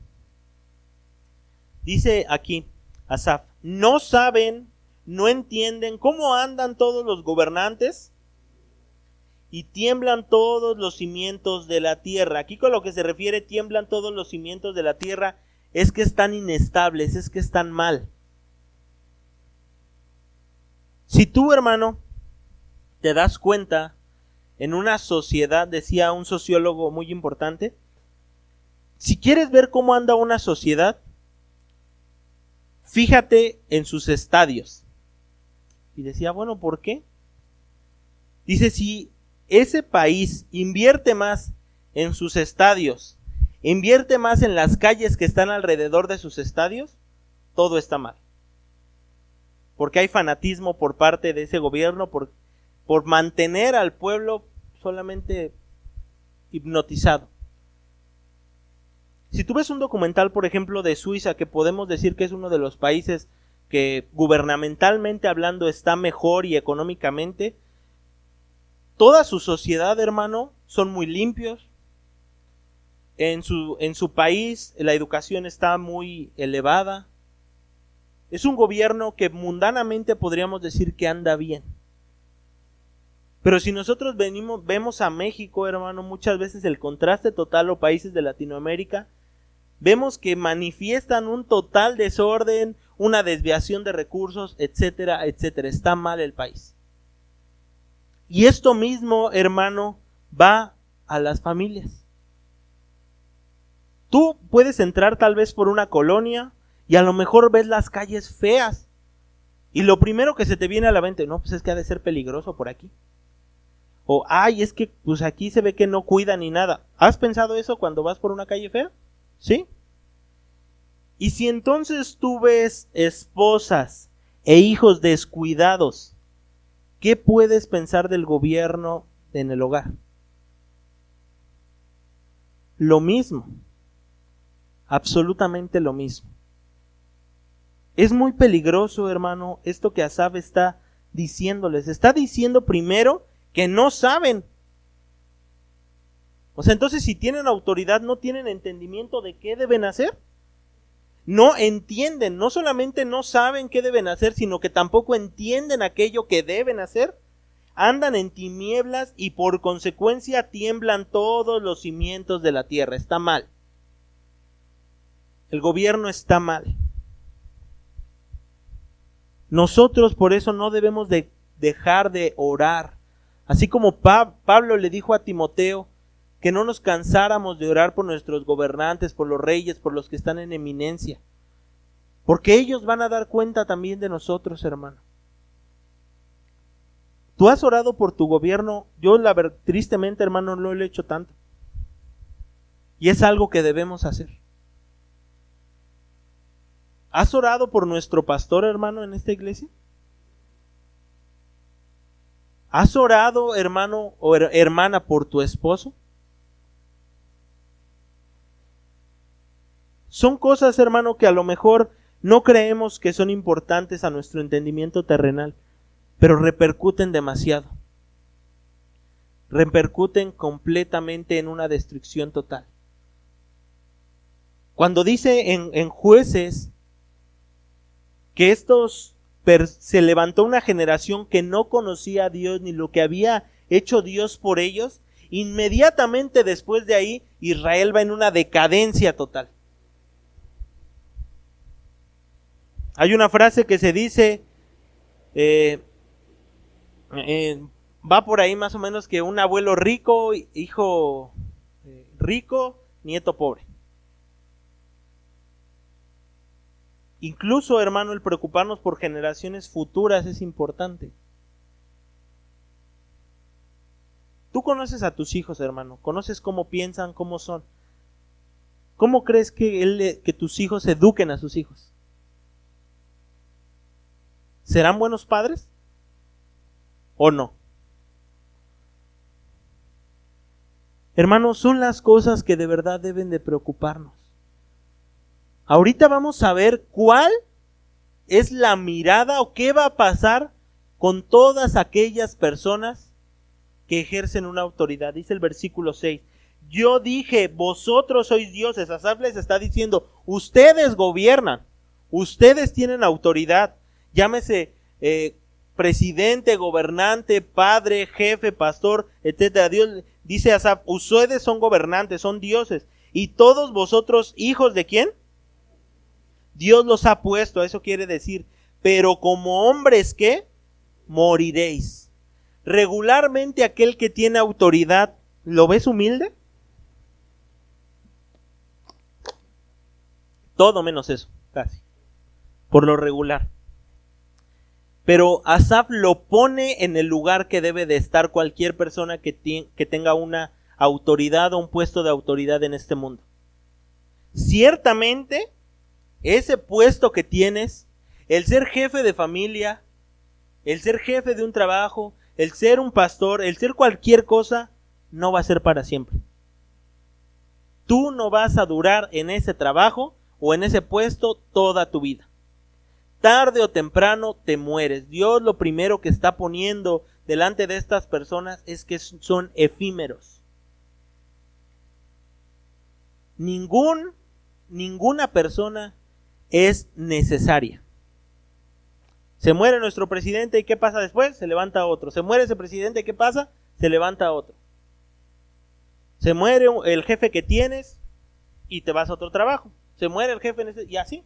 Dice aquí Asaf: no saben, no entienden cómo andan todos los gobernantes y tiemblan todos los cimientos de la tierra. Aquí con lo que se refiere tiemblan todos los cimientos de la tierra es que están inestables, es que están mal. Si tú, hermano, te das cuenta, en una sociedad, decía un sociólogo muy importante, si quieres ver cómo anda una sociedad, fíjate en sus estadios. Y decía, bueno, ¿por qué? Dice, si ese país invierte más en sus estadios, invierte más en las calles que están alrededor de sus estadios, todo está mal. Porque hay fanatismo por parte de ese gobierno por mantener al pueblo solamente hipnotizado. Si tú ves un documental, por ejemplo, de Suiza, que podemos decir que es uno de los países que gubernamentalmente hablando está mejor y económicamente, toda su sociedad, hermano, son muy limpios. En su país la educación está muy elevada. Es un gobierno que mundanamente podríamos decir que anda bien. Pero si nosotros vemos a México, hermano, muchas veces el contraste total, o países de Latinoamérica, vemos que manifiestan un total desorden, una desviación de recursos, etcétera, etcétera. Está mal el país. Y esto mismo, hermano, va a las familias. Tú puedes entrar tal vez por una colonia y a lo mejor ves las calles feas. Y lo primero que se te viene a la mente, no, pues es que ha de ser peligroso por aquí. O, ay, es que pues aquí se ve que no cuidan ni nada. ¿Has pensado eso cuando vas por una calle fea? ¿Sí? Y si entonces tú ves esposas e hijos descuidados, ¿qué puedes pensar del gobierno en el hogar? Lo mismo, absolutamente lo mismo. Es muy peligroso, hermano, esto que Asaf está diciéndoles. Está diciendo primero que no saben. O sea, entonces si tienen autoridad, no tienen entendimiento de qué deben hacer. No entienden, no solamente no saben qué deben hacer, sino que tampoco entienden aquello que deben hacer. Andan en tinieblas y por consecuencia tiemblan todos los cimientos de la tierra. Está mal. El gobierno está mal. Nosotros por eso no debemos de dejar de orar. Así como Pablo le dijo a Timoteo que no nos cansáramos de orar por nuestros gobernantes, por los reyes, por los que están en eminencia. Porque ellos van a dar cuenta también de nosotros, hermano. ¿Tú has orado por tu gobierno? Yo, tristemente, hermano, no lo he hecho tanto. Y es algo que debemos hacer. ¿Has orado por nuestro pastor, hermano, en esta iglesia? ¿Has orado, hermano o hermana, por tu esposo? Son cosas, hermano, que a lo mejor no creemos que son importantes a nuestro entendimiento terrenal, pero repercuten demasiado. Repercuten completamente en una destrucción total. Cuando dice en Jueces que se levantó una generación que no conocía a Dios ni lo que había hecho Dios por ellos, inmediatamente después de ahí Israel va en una decadencia total. Hay una frase que se dice, va por ahí más o menos, que un abuelo rico, hijo rico, nieto pobre. Incluso, hermano, el preocuparnos por generaciones futuras es importante. Tú conoces a tus hijos, hermano, conoces cómo piensan, cómo son. ¿Cómo crees que tus hijos eduquen a sus hijos? ¿Serán buenos padres o no? Hermanos, son las cosas que de verdad deben de preocuparnos. Ahorita vamos a ver cuál es la mirada o qué va a pasar con todas aquellas personas que ejercen una autoridad. Dice el versículo 6. Yo dije, vosotros sois dioses. Asaf les está diciendo, ustedes gobiernan, ustedes tienen autoridad. Llámese presidente, gobernante, padre, jefe, pastor, etcétera. Dios dice a Asaf, ustedes son gobernantes, son dioses. Y todos vosotros, hijos de ¿quién? Dios los ha puesto, eso quiere decir, pero como hombres, ¿qué? Moriréis. Regularmente aquel que tiene autoridad, ¿lo ves humilde? Todo menos eso, casi, por lo regular. Pero Asaf lo pone en el lugar que debe de estar cualquier persona que tenga una autoridad o un puesto de autoridad en este mundo. Ciertamente, ese puesto que tienes, el ser jefe de familia, el ser jefe de un trabajo, el ser un pastor, el ser cualquier cosa, no va a ser para siempre. Tú no vas a durar en ese trabajo o en ese puesto toda tu vida. Tarde o temprano te mueres. Dios lo primero que está poniendo delante de estas personas es que son efímeros. Ninguna persona es necesaria. Se muere nuestro presidente y ¿qué pasa después? Se levanta otro. Se muere ese presidente y ¿qué pasa? Se levanta otro. Se muere el jefe que tienes y te vas a otro trabajo. Se muere el jefe y así.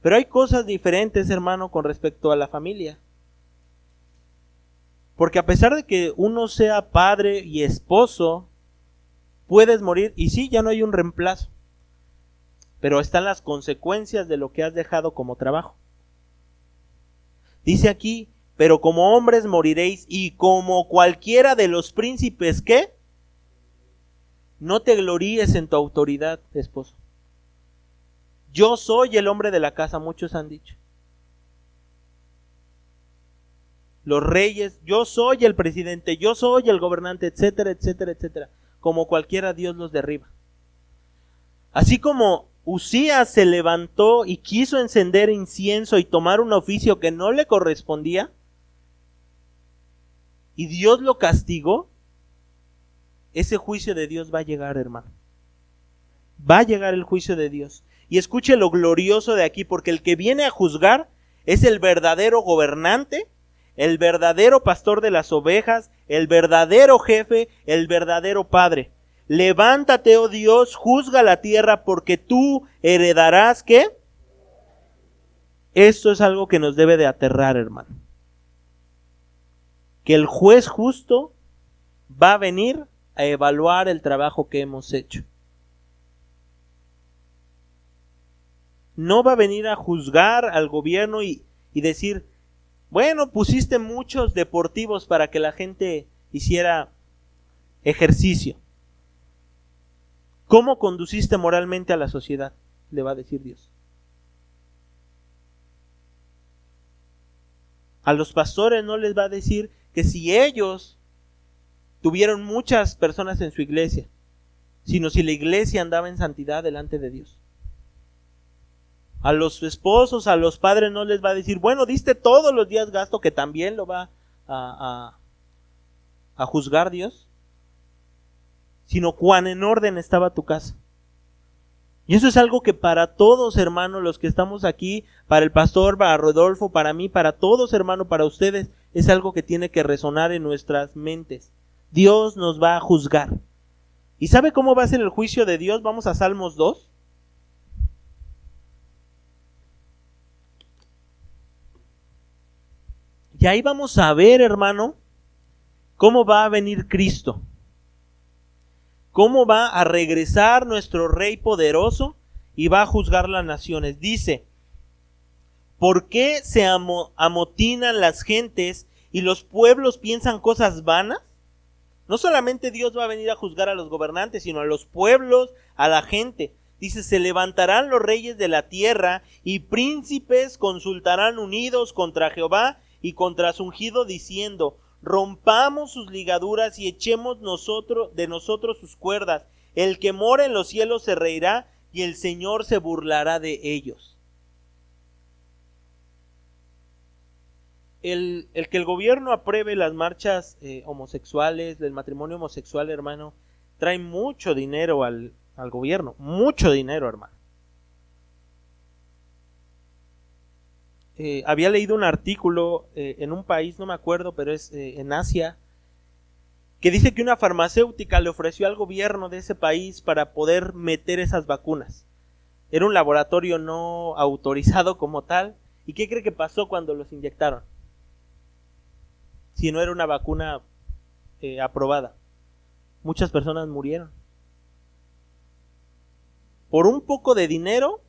Pero hay cosas diferentes, hermano, con respecto a la familia. Porque a pesar de que uno sea padre y esposo, puedes morir y sí, ya no hay un reemplazo. Pero están las consecuencias de lo que has dejado como trabajo. Dice aquí, pero como hombres moriréis y como cualquiera de los príncipes, ¿qué? No te gloríes en tu autoridad, esposo. Yo soy el hombre de la casa, muchos han dicho. Los reyes, yo soy el presidente, yo soy el gobernante, etcétera, etcétera, etcétera. Como cualquiera, Dios los derriba. Así como Uzías se levantó y quiso encender incienso y tomar un oficio que no le correspondía, y Dios lo castigó, ese juicio de Dios va a llegar, hermano. Va a llegar el juicio de Dios. Y escuche lo glorioso de aquí, porque el que viene a juzgar es el verdadero gobernante, el verdadero pastor de las ovejas, el verdadero jefe, el verdadero padre. Levántate, oh Dios, juzga la tierra, porque tú heredarás, ¿qué? Esto es algo que nos debe de aterrar, hermano. Que el juez justo va a venir a evaluar el trabajo que hemos hecho. No va a venir a juzgar al gobierno y decir, bueno, pusiste muchos deportivos para que la gente hiciera ejercicio. ¿Cómo conduciste moralmente a la sociedad? Le va a decir Dios. A los pastores no les va a decir que si ellos tuvieron muchas personas en su iglesia, sino si la iglesia andaba en santidad delante de Dios. A los esposos, a los padres no les va a decir, bueno, diste todos los días gasto, que también lo va a juzgar Dios, sino cuán en orden estaba tu casa. Y eso es algo que para todos, hermanos, los que estamos aquí, para el pastor, para Rodolfo, para mí, para todos, hermanos, para ustedes, es algo que tiene que resonar en nuestras mentes. Dios nos va a juzgar. ¿Y sabe cómo va a ser el juicio de Dios? Vamos a Salmos 2. Y ahí vamos a ver, hermano, cómo va a venir Cristo. Cómo va a regresar nuestro Rey poderoso y va a juzgar las naciones. Dice, ¿por qué se amotinan las gentes y los pueblos piensan cosas vanas? No solamente Dios va a venir a juzgar a los gobernantes, sino a los pueblos, a la gente. Dice, se levantarán los reyes de la tierra y príncipes consultarán unidos contra Jehová y contra su ungido, diciendo, rompamos sus ligaduras y echemos de nosotros sus cuerdas. El que mora en los cielos se reirá y el Señor se burlará de ellos. El que el gobierno apruebe las marchas homosexuales, el matrimonio homosexual, hermano, trae mucho dinero al gobierno, mucho dinero, hermano. Había leído un artículo en un país, no me acuerdo, pero es en Asia, que dice que una farmacéutica le ofreció al gobierno de ese país para poder meter esas vacunas. Era un laboratorio no autorizado como tal. ¿Y qué cree que pasó cuando los inyectaron? Si no era una vacuna aprobada. Muchas personas murieron. Por un poco de dinero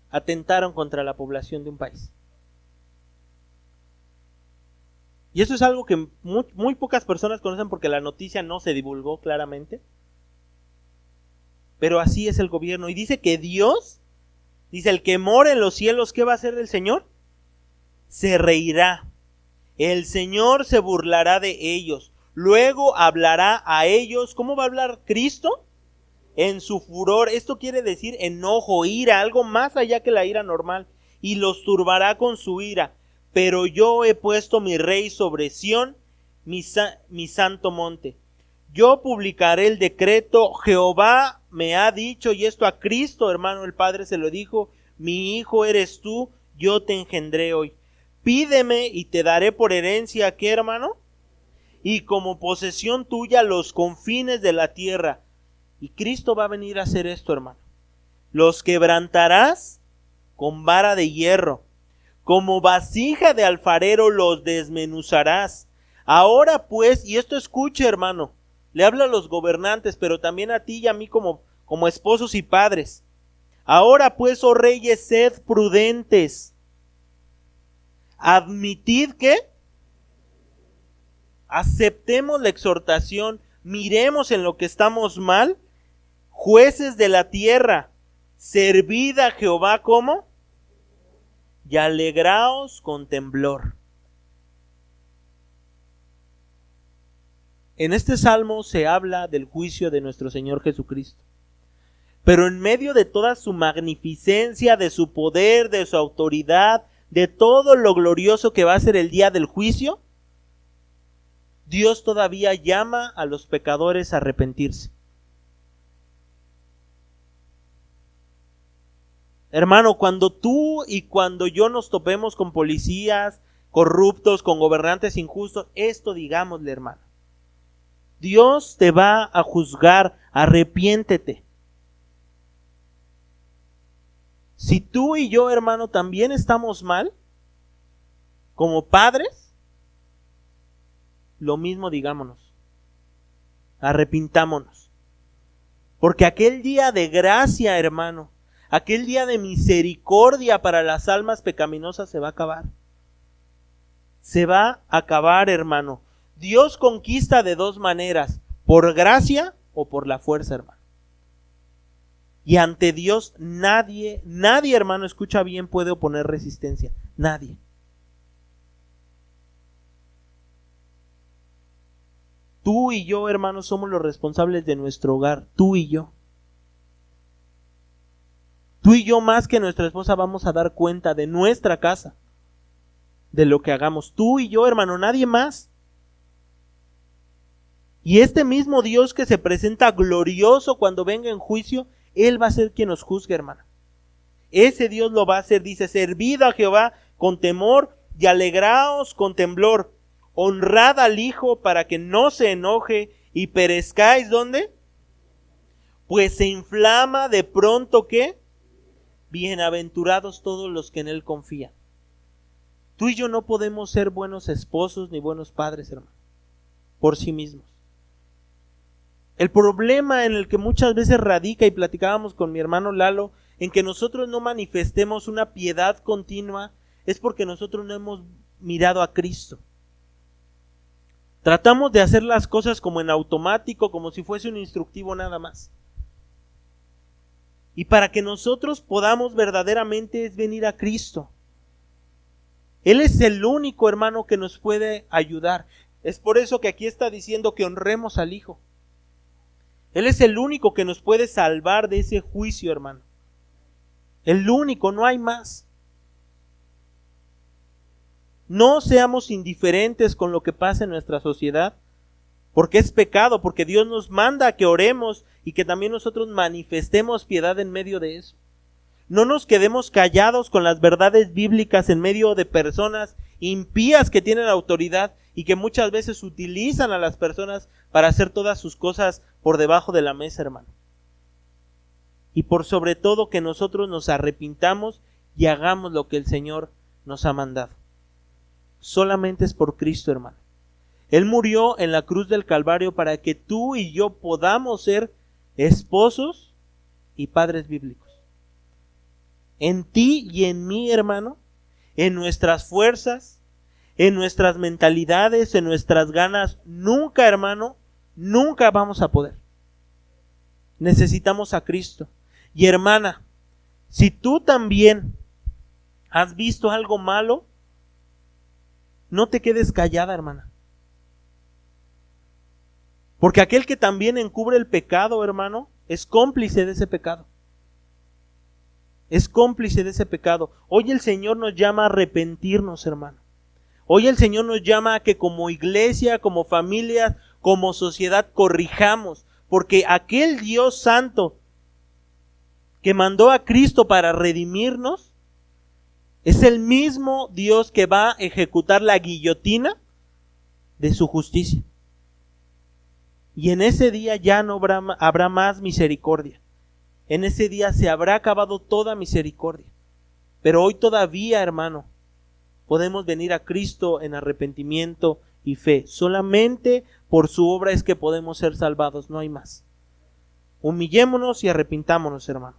atentaron contra la población de un país. Y eso es algo que muy pocas personas conocen porque la noticia no se divulgó claramente. Pero así es el gobierno. Y dice que Dios, dice, el que mora en los cielos, ¿qué va a hacer el Señor? Se reirá. El Señor se burlará de ellos. Luego hablará a ellos. ¿Cómo va a hablar Cristo? En su furor. Esto quiere decir enojo, ira, algo más allá que la ira normal. Y los turbará con su ira. Pero yo he puesto mi rey sobre Sión, mi santo monte. Yo publicaré el decreto. Jehová me ha dicho, y esto a Cristo, hermano, el Padre se lo dijo, mi hijo eres tú, yo te engendré hoy. Pídeme y te daré por herencia, ¿qué, hermano? Y como posesión tuya los confines de la tierra. Y Cristo va a venir a hacer esto, hermano. Los quebrantarás con vara de hierro. Como vasija de alfarero los desmenuzarás. Ahora pues, y esto escuche, hermano, le habla a los gobernantes, pero también a ti y a mí como esposos y padres. Ahora pues, oh reyes, sed prudentes. Admitid que aceptemos la exhortación, miremos en lo que estamos mal. Jueces de la tierra, servid a Jehová ¿cómo? Y alegraos con temblor. En este salmo se habla del juicio de nuestro Señor Jesucristo. Pero en medio de toda su magnificencia, de su poder, de su autoridad, de todo lo glorioso que va a ser el día del juicio, Dios todavía llama a los pecadores a arrepentirse. Hermano, cuando tú y cuando yo nos topemos con policías corruptos, con gobernantes injustos, esto digámosle, hermano. Dios te va a juzgar, arrepiéntete. Si tú y yo, hermano, también estamos mal, como padres, lo mismo digámonos. Arrepintámonos. Porque aquel día de gracia, hermano, aquel día de misericordia para las almas pecaminosas se va a acabar. Se va a acabar, hermano. Dios conquista de dos maneras, por gracia o por la fuerza, hermano. Y ante Dios nadie, hermano, escucha bien, puede oponer resistencia. Nadie. Tú y yo, hermano, somos los responsables de nuestro hogar. Tú y yo. Tú y yo más que nuestra esposa vamos a dar cuenta de nuestra casa, de lo que hagamos. Tú y yo, hermano, nadie más. Y este mismo Dios que se presenta glorioso cuando venga en juicio, Él va a ser quien nos juzgue, hermano. Ese Dios lo va a hacer. Dice, servid a Jehová con temor y alegraos con temblor. Honrad al Hijo para que no se enoje y perezcáis, ¿dónde? Pues se inflama de pronto, ¿qué? Bienaventurados todos los que en Él confían. Tú y yo no podemos ser buenos esposos ni buenos padres, hermano, por sí mismos. El problema en el que muchas veces radica, y platicábamos con mi hermano Lalo, en que nosotros no manifestemos una piedad continua, es porque nosotros no hemos mirado a Cristo. Tratamos de hacer las cosas como en automático, como si fuese un instructivo nada más. Y para que nosotros podamos verdaderamente es venir a Cristo. Él es el único, hermano, que nos puede ayudar. Es por eso que aquí está diciendo que honremos al Hijo. Él es el único que nos puede salvar de ese juicio, hermano. El único, no hay más. No seamos indiferentes con lo que pasa en nuestra sociedad, porque es pecado, porque Dios nos manda a que oremos y que también nosotros manifestemos piedad en medio de eso. No nos quedemos callados con las verdades bíblicas en medio de personas impías que tienen autoridad y que muchas veces utilizan a las personas para hacer todas sus cosas por debajo de la mesa, hermano. Y por sobre todo que nosotros nos arrepintamos y hagamos lo que el Señor nos ha mandado. Solamente es por Cristo, hermano. Él murió en la cruz del Calvario para que tú y yo podamos ser esposos y padres bíblicos. En ti y en mí, hermano, en nuestras fuerzas, en nuestras mentalidades, en nuestras ganas, nunca, hermano, nunca vamos a poder. Necesitamos a Cristo. Y hermana, si tú también has visto algo malo, no te quedes callada, hermana. Porque aquel que también encubre el pecado, hermano, es cómplice de ese pecado. Es cómplice de ese pecado. Hoy el Señor nos llama a arrepentirnos, hermano. Hoy el Señor nos llama a que como iglesia, como familia, como sociedad corrijamos. Porque aquel Dios santo que mandó a Cristo para redimirnos, es el mismo Dios que va a ejecutar la guillotina de su justicia. Y en ese día ya no habrá más misericordia. En ese día se habrá acabado toda misericordia. Pero hoy todavía, hermano, podemos venir a Cristo en arrepentimiento y fe. Solamente por su obra es que podemos ser salvados, no hay más. Humillémonos y arrepintámonos, hermano.